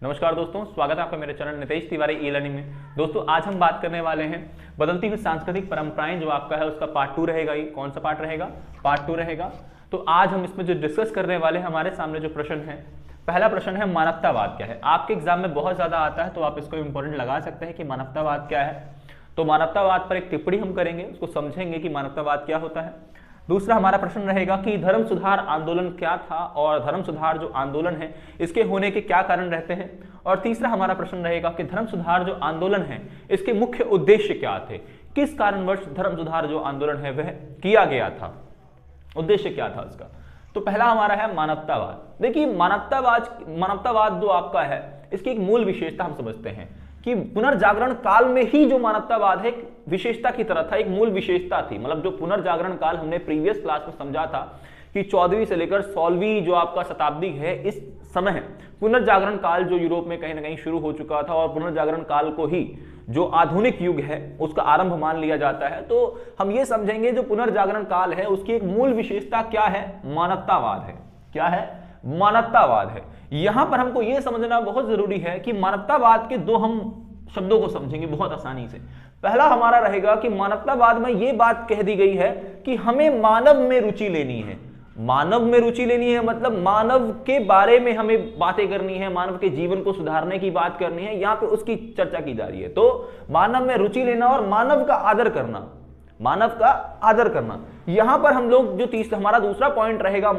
नमस्कार दोस्तों, स्वागत है आपका मेरे channel Nitesh Tiwari e learning में। दोस्तों आज हम बात करने वाले हैं बदलती हुई सांस्कृतिक परंपराएं जो आपका है उसका पार्ट 2 रहेगा। ये कौन सा पार्ट रहेगा? पार्ट 2 रहेगा। तो आज हम इसमें जो डिस्कस करने वाले हैं, हमारे सामने जो प्रश्न है, पहला प्रश्न है मानवतावाद क्या है। आपके एग्जाम में बहुत ज्यादा आता है तो आप इसको इंपॉर्टेंट लगा सकते हैं कि मानवतावाद क्या है। तो मानवतावाद पर एक टिप्पणी हम करेंगे, उसको समझेंगे कि मानवतावाद क्या होता है। दूसरा हमारा प्रश्न रहेगा कि धर्म सुधार आंदोलन क्या था और धर्म सुधार जो आंदोलन है इसके होने के क्या कारण रहते हैं। और तीसरा हमारा प्रश्न रहेगा कि धर्म सुधार जो आंदोलन है इसके मुख्य उद्देश्य क्या थे, किस कारणवश धर्म सुधार जो आंदोलन है वह किया गया था, उद्देश्य क्या था उसका। तो पहला हमारा है मानवतावाद। देखिए मानवतावाद जो आपका है इसकी एक मूल विशेषता हम समझते हैं कि पुनर्जागरण काल में ही जो मानवतावाद है एक विशेषता की तरह था, एक मूल विशेषता थी। मतलब जो पुनर्जागरण काल हमने प्रीवियस क्लास में समझा था कि 14वीं से लेकर 16वीं जो आपका शताब्दी है, इस समय पुनर्जागरण काल जो यूरोप में कहीं ना कहीं शुरू हो चुका था और पुनर्जागरण काल को ही जो आधुनिक युग है उसका आरंभ मान लिया जाता है। तो हम ये समझेंगे जो पुनर्जागरण काल है उसकी एक मूल विशेषता क्या है? मानवतावाद है। क्या है? मानवतावाद है। यहां पर हमको यह समझना बहुत जरूरी है कि मानवतावाद के दो हम शब्दों को समझेंगे बहुत आसानी से। पहला हमारा रहेगा कि मानवतावाद में यह बात कह दी गई है कि हमें मानव में रुचि लेनी है। मानव में रुचि लेनी है मतलब मानव के बारे में हमें बातें करनी है, मानव के जीवन को सुधारने की बात करनी है, यहां पे उसकी चर्चा की जा रही है। तो मानव में रुचि लेना और मानव का आदर करना, मानव का आदर करना। यहां पर हम लोग जो हमारा दूसरा पॉइंट रहेगा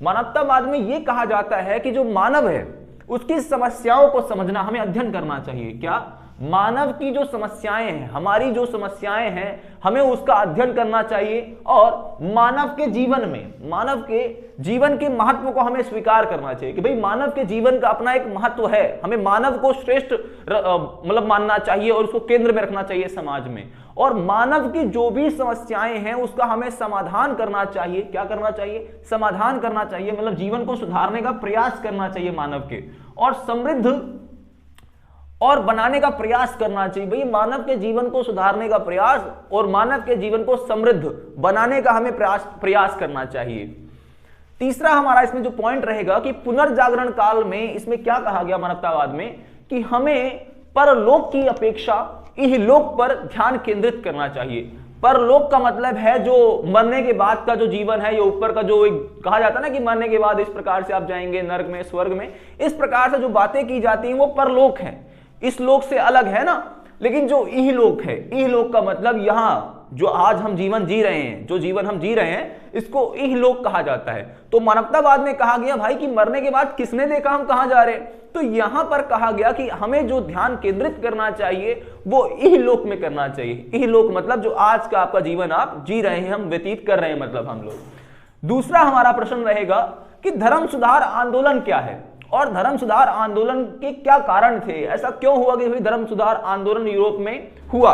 मानवतावाद में यह कहा जाता है कि जो मानव है उसकी समस्याओं को समझना, हमें अध्ययन करना चाहिए। क्या? मानव की जो समस्याएं हैं, हमारी जो समस्याएं हैं, हमें उसका अध्ययन करना चाहिए और मानव के जीवन में, मानव के जीवन के महत्व को हमें स्वीकार करना चाहिए कि भाई मानव के जीवन का अपना एक महत्व है, हमें मानव को श्रेष्ठ मतलब मानना चाहिए और उसको केंद्र में रखना चाहिए समाज में। और मानव की जो भी समस्याएं हैं उसका हमें समाधान करना चाहिए। क्या करना चाहिए? समाधान करना चाहिए, मतलब जीवन को सुधारने का प्रयास करना चाहिए मानव के, और समृद्ध और बनाने का प्रयास करना चाहिए। भाई मानव के जीवन को सुधारने का प्रयास और मानव के जीवन को समृद्ध बनाने का हमें प्रयास करना चाहिए। तीसरा हमारा इसमें जो पॉइंट रहेगा कि पुनर्जागरण काल में इसमें क्या कहा गया मानवतावाद में कि हमें परलोक की अपेक्षा इहलोक पर ध्यान केंद्रित करना चाहिए। परलोक का मतलब है जो मरने के बाद का जो जीवन है, ये ऊपर का जो एक कहा जाता है ना कि मरने के बाद इस प्रकार से आप जाएंगे नरक में, स्वर्ग में, इस प्रकार से जो बातें की जाती हैं वो परलोक है, इस लोक से अलग है ना। लेकिन जो इहलोक है, इहलोक का मतलब यहां जो आज हम जीवन जी रहे हैं, जो जीवन हम जी रहे हैं, इसको इहलोक कहा जाता है। तो मानवतावाद में कहा गया भाई कि मरने के बाद किसने देखा हम कहां जा रहे हैं। तो यहां पर कहा गया कि हमें जो ध्यान केंद्रित करना चाहिए वो इहलोक में करना चाहिए। इहलोक मतलब जो आज का आपका जीवन आप जी रहे हैं, हम व्यतीत कर रहे हैं, मतलब हम लोग। दूसरा हमारा प्रश्न रहेगा कि धर्म सुधार आंदोलन क्या है और धर्म सुधार आंदोलन के क्या कारण थे, ऐसा क्यों हुआ कि धर्म सुधार आंदोलन यूरोप में हुआ।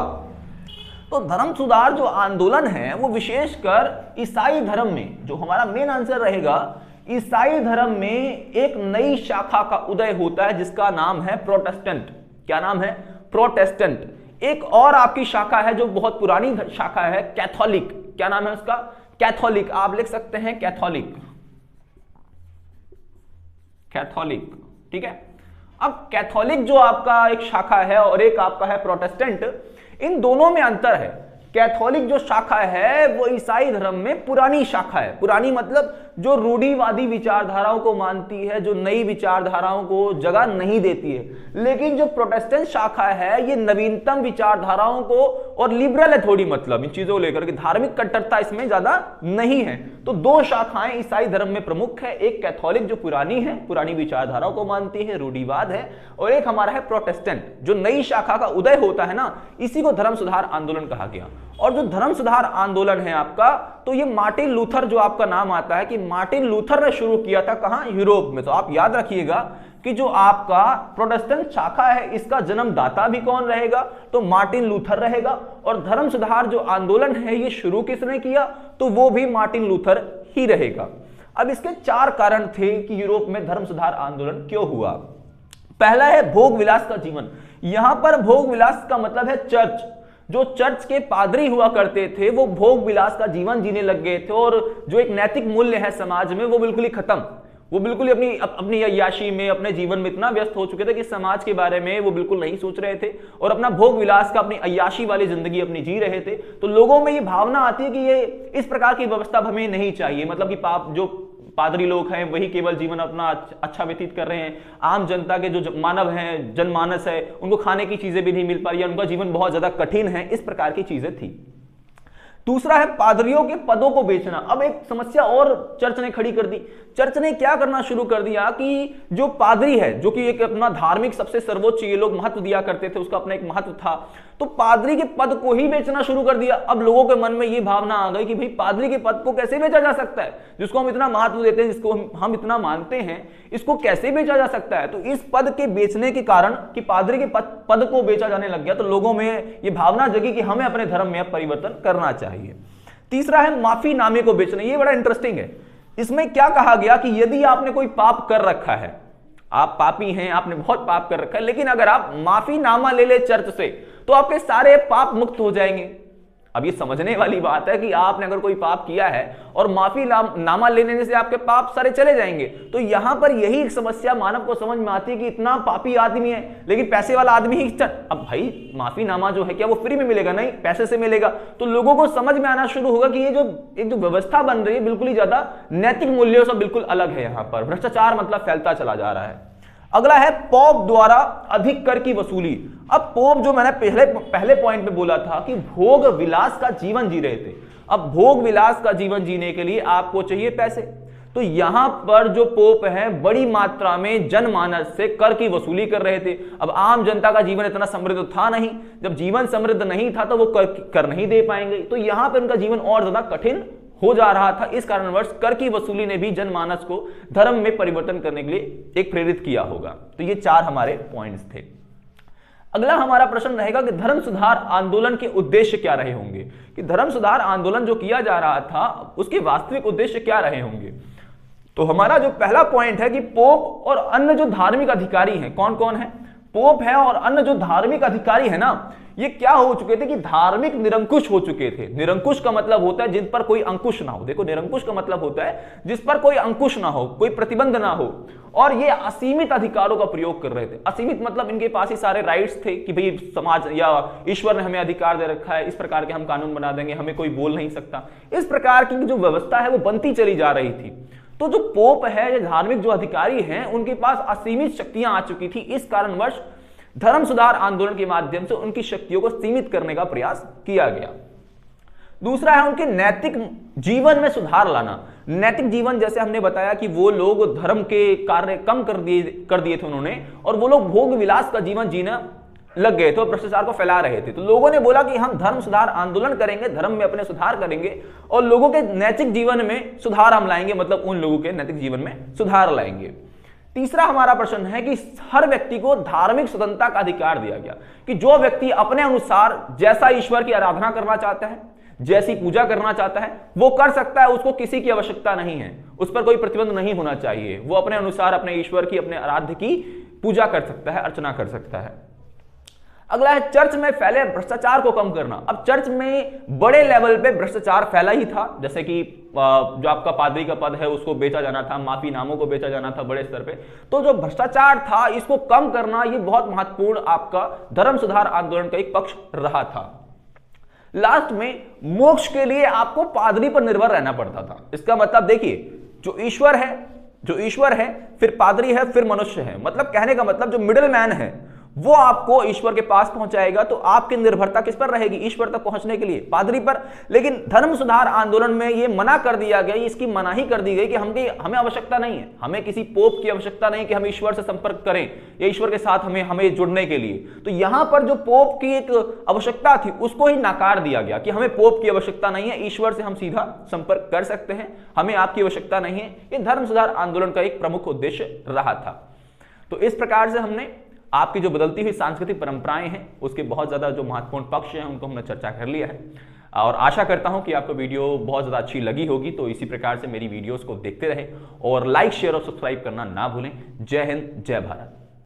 तो धर्म सुधार जो आंदोलन है वो विशेषकर ईसाई धर्म में, जो हमारा मेन आंसर रहेगा, ईसाई धर्म में एक नई शाखा का उदय होता है जिसका नाम है प्रोटेस्टेंट। क्या नाम है? प्रोटेस्टेंट। एक और आपकी शाखा है जो बहुत पुरानी शाखा है, कैथोलिक। क्या नाम है उसका? कैथोलिक। आप लिख सकते हैं कैथोलिक, कैथोलिक, ठीक है। अब कैथोलिक जो आपका एक शाखा है और एक आपका है प्रोटेस्टेंट, इन दोनों में अंतर है। कैथोलिक जो शाखा है वो ईसाई धर्म में पुरानी शाखा है। पुरानी मतलब जो रूढ़िवादी विचारधाराओं को मानती है, जो नई विचारधाराओं को जगह नहीं देती है। लेकिन जो प्रोटेस्टेंट शाखा है ये नवीनतम विचारधाराओं को और लिबरल है थोड़ी, मतलब इन चीजों को लेकर के धार्मिक कट्टरता इसमें ज्यादा नहीं है। तो दो शाखाएं ईसाई धर्म में प्रमुख है, एक कैथोलिक जो पुरानी है, पुरानी विचारधाराओं को मानती है, रूढ़िवाद है, और एक हमारा है प्रोटेस्टेंट जो नई शाखा का उदय होता है ना, इसी को धर्म सुधार आंदोलन कहा गया। और जो धर्म सुधार आंदोलन है आपका, तो ये मार्टिन लूथर जो आपका नाम आता है कि मार्टिन लूथर ने शुरू किया था, कहां? यूरोप में। तो आप याद रखिएगा कि जो आपका प्रोटेस्टेंट शाखा है इसका जन्मदाता भी कौन रहेगा? तो मार्टिन लूथर रहेगा। और धर्म सुधार जो आंदोलन है ये शुरू किसने किया? तो वो भी मार्टिन लूथर ही रहेगा। अब इसके 4 कारण थे कि यूरोप में धर्म सुधार आंदोलन क्यों हुआ। पहला है भोग विलास का जीवन। यहां पर भोग विलास का मतलब है चर्च। जो चर्च के पादरी हुआ करते थे वो भोग विलास का जीवन जीने लग गए थे और जो एक नैतिक मूल्य है समाज में वो बिल्कुल ही खत्म। वो बिल्कुल ही अपनी अय्याशी में, अपने जीवन में इतना व्यस्त हो चुके थे कि समाज के बारे में वो बिल्कुल नहीं सोच रहे थे और अपना भोग विलास का, अपनी अय्याशी वाली जिंदगी अपनी जी रहे थे। तो लोगों में ये भावना आती है कि ये इस प्रकार की व्यवस्था हमें नहीं चाहिए, मतलब कि जो पादरी लोग हैं वही केवल जीवन अपना अच्छा व्यतीत कर रहे हैं, आम जनता के जो मानव हैं, जनमानस है, उनको खाने की चीजें भी नहीं मिल पा रही है, उनका जीवन बहुत ज्यादा कठिन है, इस प्रकार की चीजें थी। दूसरा है पादरियों के पदों को बेचना। अब एक समस्या और चर्च ने खड़ी कर दी। चर्च ने क्या करना शुरू कर दिया कि जो पादरी है, जो कि एक अपना धार्मिक सबसे सर्वोच्च ये लोग महत्व दिया करते थे, उसका अपना एक महत्व था, तो पादरी के पद को ही बेचना शुरू कर दिया। अब लोगों के मन में ये भावना आ गई कि भाई पादरी के पद को कैसे बेचा जा सकता है, जिसको हम इतना महत्व देते हैं, जिसको हम इतना मानते हैं, इसको कैसे बेचा जा सकता है। तो इस पद के बेचने के कारण कि पादरी के पद को बेचा जाने लग गया, तो लोगों में ये भावना जगी कि हमें अपने धर्म में परिवर्तन करना चाहिए। तीसरा है माफी नामे को बेचना। ये बड़ा इंटरेस्टिंग है। इसमें क्या कहा गया कि यदि आपने कोई पाप कर रखा है, आप पापी हैं, आपने बहुत पाप कर रखा है, लेकिन अगर आप माफी नामा ले ले चर्च से तो आपके सारे पाप मुक्त हो जाएंगे। अब ये समझने वाली बात है कि आपने अगर कोई पाप किया है और माफी नामा लेने से आपके पाप सारे चले जाएंगे। तो यहां पर यही एक समस्या मानव को समझ में आती है कि इतना पापी आदमी है लेकिन पैसे वाला आदमी ही अब भाई माफी नामा जो है क्या वो फ्री में मिलेगा? नहीं, पैसे से मिलेगा। तो लोगों को समझ में आना शुरू होगा कि ये जो एक व्यवस्था बन रही है बिल्कुल ही ज्यादा नैतिक मूल्यों से बिल्कुल अलग है। यहां पर भ्रष्टाचार मतलब फैलता चला जा रहा है। अगला है पोप द्वारा अधिक कर की वसूली। अब पोप जो मैंने पहले पॉइंट में बोला था कि भोग विलास का जीवन जी रहे थे, अब भोग विलास का जीवन जीने के लिए आपको चाहिए पैसे। तो यहां पर जो पोप है बड़ी मात्रा में जनमानस से कर की वसूली कर रहे थे। अब आम जनता का जीवन इतना समृद्ध था नहीं, जब जीवन समृद्ध नहीं था तो वो कर नहीं दे पाएंगे, तो यहां पर उनका जीवन और ज्यादा कठिन हो जा रहा था। इस कारणवश कर की वसूली ने भी जनमानस को धर्म में परिवर्तन करने के लिए एक प्रेरित किया होगा। तो ये 4 हमारे पॉइंट्स थे। अगला हमारा प्रश्न रहेगा कि धर्म सुधार आंदोलन के उद्देश्य क्या रहे होंगे, कि धर्म सुधार आंदोलन जो किया जा रहा था उसके वास्तविक उद्देश्य क्या रहे होंगे। तो हमारा जो पहला पॉइंट है कि पोप और अन्य जो धार्मिक अधिकारी हैं, कौन कौन है? पोप है और अन्य जो धार्मिक अधिकारी है ना, ये क्या हो चुके थे कि धार्मिक निरंकुश हो चुके थे। निरंकुश का मतलब होता है जिन पर कोई अंकुश ना हो। देखो, निरंकुश का मतलब होता है जिस पर कोई अंकुश ना हो, कोई प्रतिबंध ना हो, और ये असीमित अधिकारों का प्रयोग कर रहे थे। असीमित मतलब इनके पास ही सारे राइट्स थे कि भाई समाज या ईश्वर ने हमें अधिकार दे रखा है, इस प्रकार के हम कानून बना देंगे, हमें कोई बोल नहीं सकता। इस प्रकार की जो व्यवस्था है वो बनती चली जा रही थी। तो जो पोप है या धार्मिक जो अधिकारी हैं उनके पास असीमित शक्तियां आ चुकी थी। इस कारणवश धर्म सुधार आंदोलन के माध्यम से उनकी शक्तियों को सीमित करने का प्रयास किया गया। दूसरा है उनके नैतिक जीवन में सुधार लाना। नैतिक जीवन, जैसे हमने बताया कि वो लोग धर्म के कार्य कम कर दिए थे उन्होंने, और वो लोग भोग विलास का जीवन जीना लग गए थे और भ्रष्टाचार को फैला रहे थे। तो लोगों ने बोला कि हम धर्म सुधार आंदोलन करेंगे, धर्म में अपने सुधार करेंगे और लोगों के नैतिक जीवन में सुधार हम लाएंगे, मतलब उन लोगों के नैतिक जीवन में सुधार लाएंगे। तीसरा हमारा प्रश्न है कि हर व्यक्ति को धार्मिक स्वतंत्रता का अधिकार दिया गया, कि जो व्यक्ति अपने अनुसार जैसा ईश्वर की आराधना करना चाहता है, जैसी पूजा करना चाहता है, वो कर सकता है, उसको किसी की आवश्यकता नहीं है, उस पर कोई प्रतिबंध नहीं होना चाहिए। वो अपने अनुसार अपने ईश्वर की, अपने आराध्य की पूजा कर सकता है, अर्चना कर सकता है। अगला है चर्च में फैले भ्रष्टाचार को कम करना। अब चर्च में बड़े लेवल पे भ्रष्टाचार फैला ही था, जैसे कि जो आपका पादरी का पद है उसको बेचा जाना था, माफी नामों को बेचा जाना था बड़े स्तर पे। तो जो भ्रष्टाचार था इसको कम करना ये बहुत महत्वपूर्ण आपका धर्म सुधार आंदोलन का एक पक्ष रहा था। लास्ट में मोक्ष के लिए आपको पादरी पर निर्भर रहना पड़ता था। इसका मतलब देखिए, जो ईश्वर है फिर पादरी है फिर मनुष्य है, मतलब कहने का मतलब जो मिडिल मैन है वो आपको ईश्वर के पास पहुंचाएगा। तो आपकी निर्भरता किस पर रहेगी? ईश्वर तक पहुंचने के लिए पादरी पर। लेकिन धर्म सुधार आंदोलन में ये मना कर दिया गया, इसकी मनाही कर दी गई कि हमें आवश्यकता नहीं है, हमें किसी पोप की आवश्यकता नहीं कि हम ईश्वर से संपर्क करें या ईश्वर के साथ हमें जुड़ने के लिए। तो यहां पर जो पोप की एक आवश्यकता थी उसको ही नकार दिया गया कि हमें पोप की आवश्यकता नहीं है, ईश्वर से हम सीधा संपर्क कर सकते हैं, हमें आपकी आवश्यकता नहीं है। ये धर्म सुधार आंदोलन का एक प्रमुख उद्देश्य रहा था। तो इस प्रकार से हमने आपकी जो बदलती हुई सांस्कृतिक परंपराएं हैं उसके बहुत ज़्यादा जो महत्वपूर्ण पक्ष हैं उनको हमने चर्चा कर लिया है, और आशा करता हूं कि आपको वीडियो बहुत ज़्यादा अच्छी लगी होगी। तो इसी प्रकार से मेरी वीडियोस को देखते रहें और लाइक, शेयर और सब्सक्राइब करना ना भूलें। जय हिंद, जय भारत।